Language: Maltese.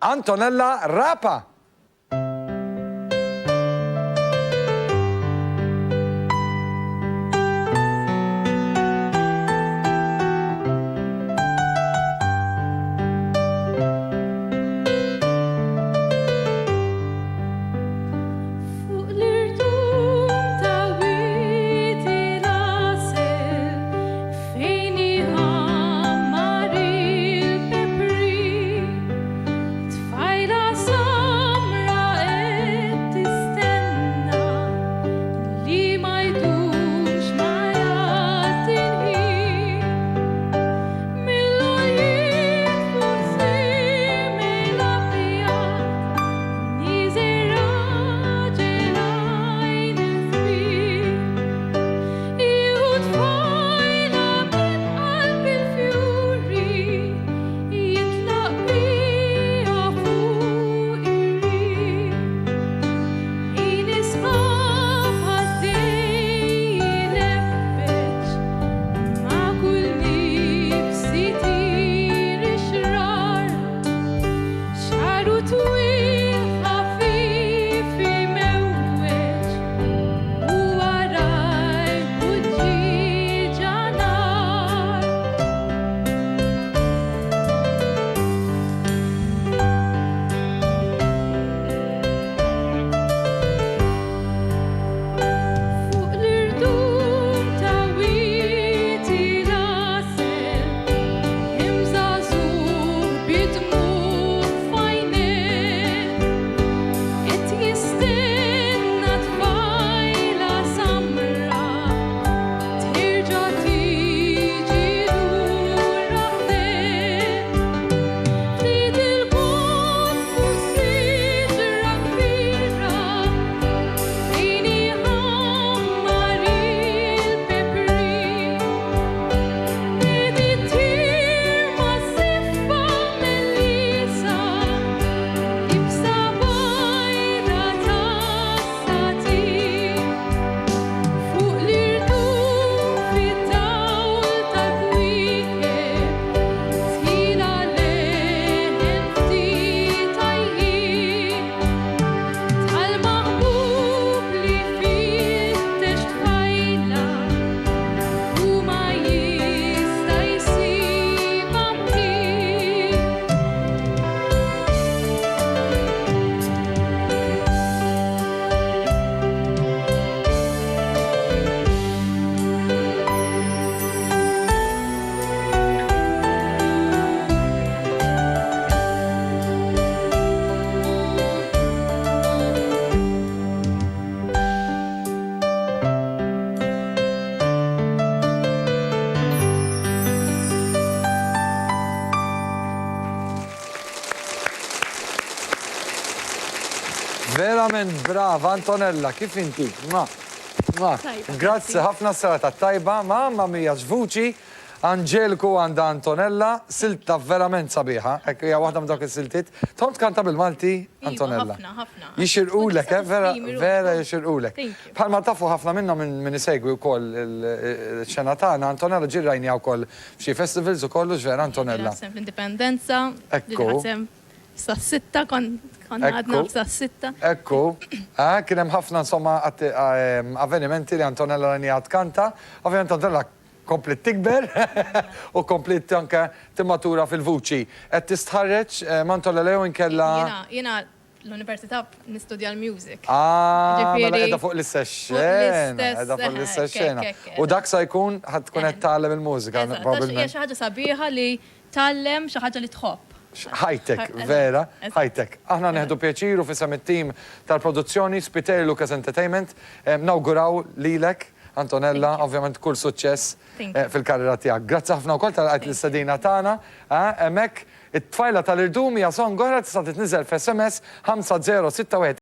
Antonella Rapa. Verament brava Antonella, kif inti? Grazzi ħafna s-serata tajba, mamma mia ġvuċi, Angeliku għanda Antonella, silta verament sabiħa, ekk hija waħda minn dawk is-siltiet. Tom tkanta bil-Malti, Antonella. ħafna. Jixirqulek, vera jixirqulek. Bħalma tafu ħafna minna minn isegwi wkoll il-xena tagħna, Antonella ġirrajni wkoll f'xi festivals u kollu ġvera Antonella. Indipendenza, Ekku. sa' 6 għadna sa' 6. Ekku, kien hemm ħafna insomma avvenimenti li Antonella Ranijat kanta, ovvjament Antonella komplet tikber u komplet anke timmatura fil-vuċi. Qed tistħarreġ ma' Antonella jew inkella. Jiena l-Università nistudja l-music. Mela qiegħda fuq l-istess xena. U dak sa jkun ħadd tkun qed tagħlem il-mużika probabbilment. Hija xi ħaġa sabiħa li tgħallem xi ħaġa li tħobb. High-tech, vera, high-tech. Aħna neħdu pjaċiru fissam it-tim tal-produzzjoni Spiteri Lucas Entertainment, nawguraw lilek, Antonella, ovvjament kull suċċess fil-karriera tiegħek. Grazzi ħafna wkoll tal-qajt l-istadina tagħna, hemmhekk it-tfajla tal-irdum hija song oħra tista' titniżel f'SMS 5061